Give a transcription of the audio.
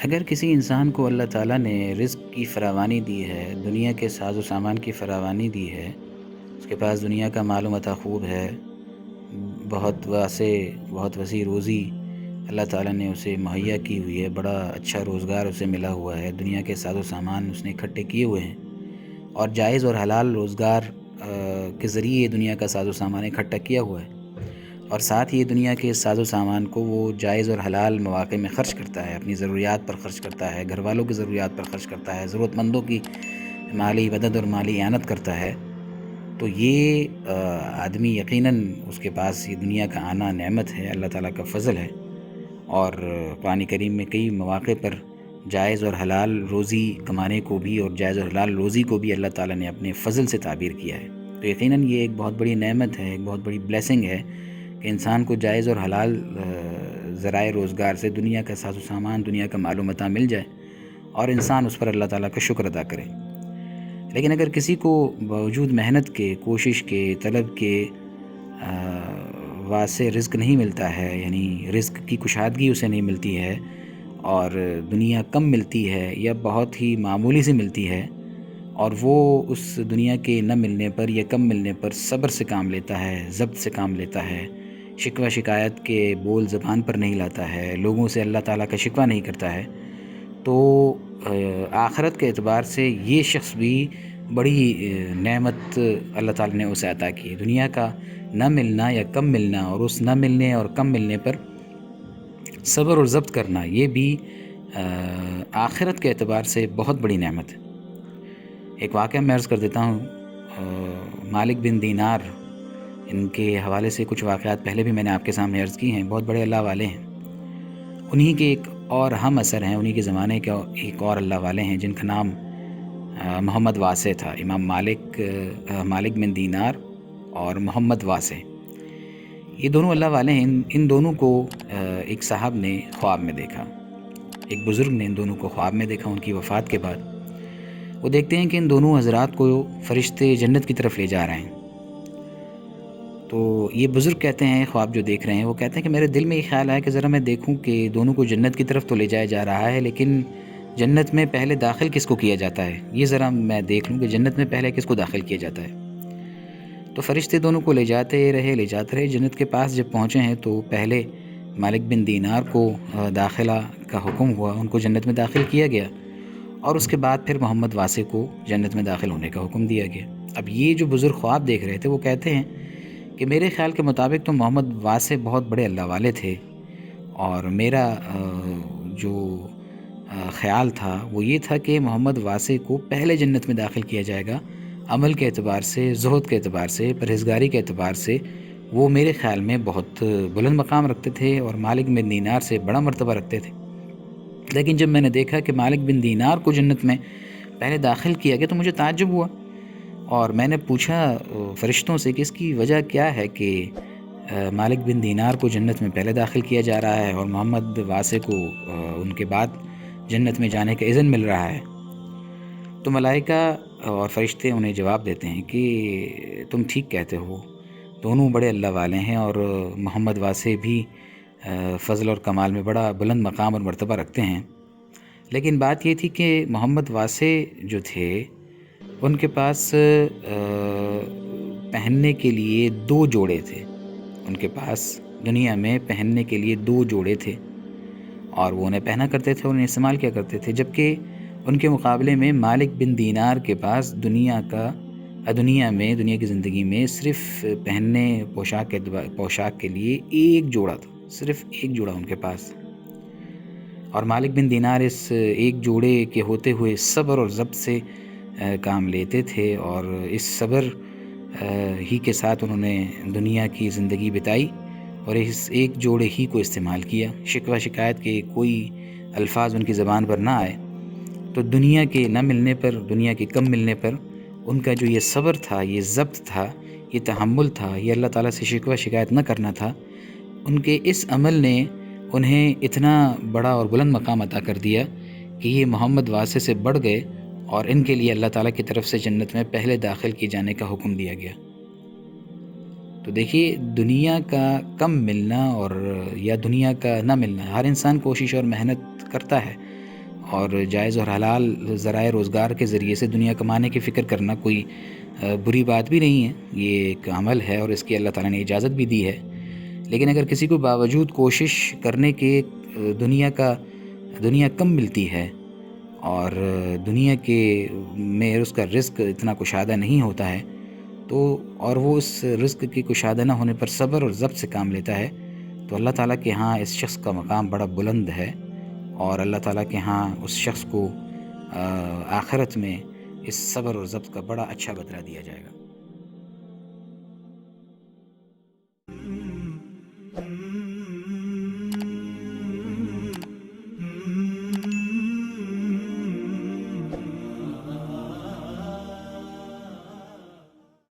اگر کسی انسان کو اللہ تعالیٰ نے رزق کی فراوانی دی ہے، دنیا کے ساز و سامان کی فراوانی دی ہے، اس کے پاس دنیا کا مال و متاع خوب ہے، بہت واسع بہت وسیع روزی اللہ تعالیٰ نے اسے مہیا کی ہوئی ہے، بڑا اچھا روزگار اسے ملا ہوا ہے، دنیا کے ساز و سامان اس نے اکٹھے کیے ہوئے ہیں اور جائز اور حلال روزگار کے ذریعے دنیا کا ساز و سامان اکٹھا کیا ہوا ہے، اور ساتھ ہی دنیا کے ساز و سامان کو وہ جائز اور حلال مواقع میں خرچ کرتا ہے، اپنی ضروریات پر خرچ کرتا ہے، گھر والوں کی ضروریات پر خرچ کرتا ہے، ضرورت مندوں کی مالی مدد اور مالی اعانت کرتا ہے، تو یہ آدمی یقیناً اس کے پاس یہ دنیا کا آنا نعمت ہے، اللہ تعالیٰ کا فضل ہے۔ اور قرآن کریم میں کئی مواقع پر جائز اور حلال روزی کمانے کو بھی اور جائز اور حلال روزی کو بھی اللہ تعالیٰ نے اپنے فضل سے تعبیر کیا ہے، تو یقیناً یہ ایک بہت بڑی نعمت ہے، ایک بہت بڑی بلیسنگ ہے کہ انسان کو جائز اور حلال ذرائع روزگار سے دنیا کا ساز و سامان، دنیا کا مال و متاع مل جائے اور انسان اس پر اللہ تعالیٰ کا شکر ادا کرے۔ لیکن اگر کسی کو باوجود محنت کے، کوشش کے، طلب کے واسع رزق نہیں ملتا ہے، یعنی رزق کی کشادگی اسے نہیں ملتی ہے اور دنیا کم ملتی ہے یا بہت ہی معمولی سے ملتی ہے، اور وہ اس دنیا کے نہ ملنے پر یا کم ملنے پر صبر سے کام لیتا ہے، ضبط سے کام لیتا ہے، شکوہ شکایت کے بول زبان پر نہیں لاتا ہے، لوگوں سے اللہ تعالیٰ کا شکوہ نہیں کرتا ہے، تو آخرت کے اعتبار سے یہ شخص بھی بڑی نعمت اللہ تعالیٰ نے اسے عطا کی ہے۔ دنیا کا نہ ملنا یا کم ملنا اور اس نہ ملنے اور کم ملنے پر صبر اور ضبط کرنا، یہ بھی آخرت کے اعتبار سے بہت بڑی نعمت ہے۔ ایک واقعہ میں عرض کر دیتا ہوں، مالک بن دینار، ان کے حوالے سے کچھ واقعات پہلے بھی میں نے آپ کے سامنے عرض کی ہیں، بہت بڑے اللہ والے ہیں۔ انہی کے ایک اور ہم اثر ہیں، انہی کے زمانے کے ایک اور اللہ والے ہیں جن کا نام محمد واسع تھا، امام مالک بن دینار اور محمد واسع، یہ دونوں اللہ والے ہیں۔ ان دونوں کو ایک صاحب نے خواب میں دیکھا، ایک بزرگ نے ان دونوں کو خواب میں دیکھا ان کی وفات کے بعد۔ وہ دیکھتے ہیں کہ ان دونوں حضرات کو فرشتے جنت کی طرف لے جا رہے ہیں، تو یہ بزرگ کہتے ہیں، خواب جو دیکھ رہے ہیں، وہ کہتے ہیں کہ میرے دل میں یہ خیال آیا کہ ذرا میں دیکھوں کہ دونوں کو جنت کی طرف تو لے جایا جا رہا ہے، لیکن جنت میں پہلے داخل کس کو کیا جاتا ہے، یہ ذرا میں دیکھ لوں کہ جنت میں پہلے کس کو داخل کیا جاتا ہے۔ تو فرشتے دونوں کو لے جاتے رہے، جنت کے پاس جب پہنچے ہیں تو پہلے مالک بن دینار کو داخلہ کا حکم ہوا، ان کو جنت میں داخل کیا گیا، اور اس کے بعد پھر محمد واسع کو جنت میں داخل ہونے کا حکم دیا گیا۔ اب یہ جو بزرگ خواب دیکھ رہے تھے وہ کہتے ہیں کہ میرے خیال کے مطابق تو محمد واسع بہت بڑے اللہ والے تھے، اور میرا جو خیال تھا وہ یہ تھا کہ محمد واسع کو پہلے جنت میں داخل کیا جائے گا، عمل کے اعتبار سے، زہد کے اعتبار سے، پرہیزگاری کے اعتبار سے وہ میرے خیال میں بہت بلند مقام رکھتے تھے اور مالک بن دینار سے بڑا مرتبہ رکھتے تھے۔ لیکن جب میں نے دیکھا کہ مالک بن دینار کو جنت میں پہلے داخل کیا گیا تو مجھے تعجب ہوا، اور میں نے پوچھا فرشتوں سے کہ اس کی وجہ کیا ہے کہ مالک بن دینار کو جنت میں پہلے داخل کیا جا رہا ہے اور محمد واسع کو ان کے بعد جنت میں جانے کا اذن مل رہا ہے۔ تو ملائکہ اور فرشتے انہیں جواب دیتے ہیں کہ تم ٹھیک کہتے ہو، دونوں بڑے اللہ والے ہیں، اور محمد واسع بھی فضل اور کمال میں بڑا بلند مقام اور مرتبہ رکھتے ہیں، لیکن بات یہ تھی کہ محمد واسع جو تھے ان کے پاس پہننے کے لیے 2 جوڑے تھے، ان کے پاس دنیا میں پہننے کے لیے 2 جوڑے تھے، اور وہ انہیں پہنا کرتے تھے اور انہیں استعمال کیا کرتے تھے، جبکہ ان کے مقابلے میں مالک بن دینار کے پاس دنیا کی زندگی میں صرف پہننے پوشاک کے لیے 1 جوڑا تھا، صرف 1 جوڑا ان کے پاس، اور مالک بن دینار اس 1 جوڑے کے ہوتے ہوئے صبر اور ضبط سے کام لیتے تھے، اور اس صبر ہی کے ساتھ انہوں نے دنیا کی زندگی بتائی اور اس 1 جوڑے ہی کو استعمال کیا، شکوہ شکایت کے کوئی الفاظ ان کی زبان پر نہ آئے۔ تو دنیا کے نہ ملنے پر، دنیا کے کم ملنے پر ان کا جو یہ صبر تھا، یہ ضبط تھا، یہ تحمل تھا، یہ اللہ تعالیٰ سے شکوہ شکایت نہ کرنا تھا، ان کے اس عمل نے انہیں اتنا بڑا اور بلند مقام عطا کر دیا کہ یہ محمد واسع سے بڑھ گئے، اور ان کے لیے اللہ تعالیٰ کی طرف سے جنت میں پہلے داخل کیے جانے کا حکم دیا گیا۔ تو دیکھیے، دنیا کا کم ملنا اور یا دنیا کا نہ ملنا، ہر انسان کوشش اور محنت کرتا ہے اور جائز اور حلال ذرائع روزگار کے ذریعے سے دنیا کمانے کی فکر کرنا کوئی بری بات بھی نہیں ہے، یہ ایک عمل ہے اور اس کی اللہ تعالیٰ نے اجازت بھی دی ہے۔ لیکن اگر کسی کو باوجود کوشش کرنے کے دنیا کم ملتی ہے اور دنیا میں اس کا رزق اتنا کشادہ نہیں ہوتا ہے تو اور وہ اس رزق کی کشادہ نہ ہونے پر صبر اور ضبط سے کام لیتا ہے تو اللہ تعالیٰ کے ہاں اس شخص کا مقام بڑا بلند ہے، اور اللہ تعالیٰ کے ہاں اس شخص کو آخرت میں اس صبر اور ضبط کا بڑا اچھا بدلہ دیا جائے گا۔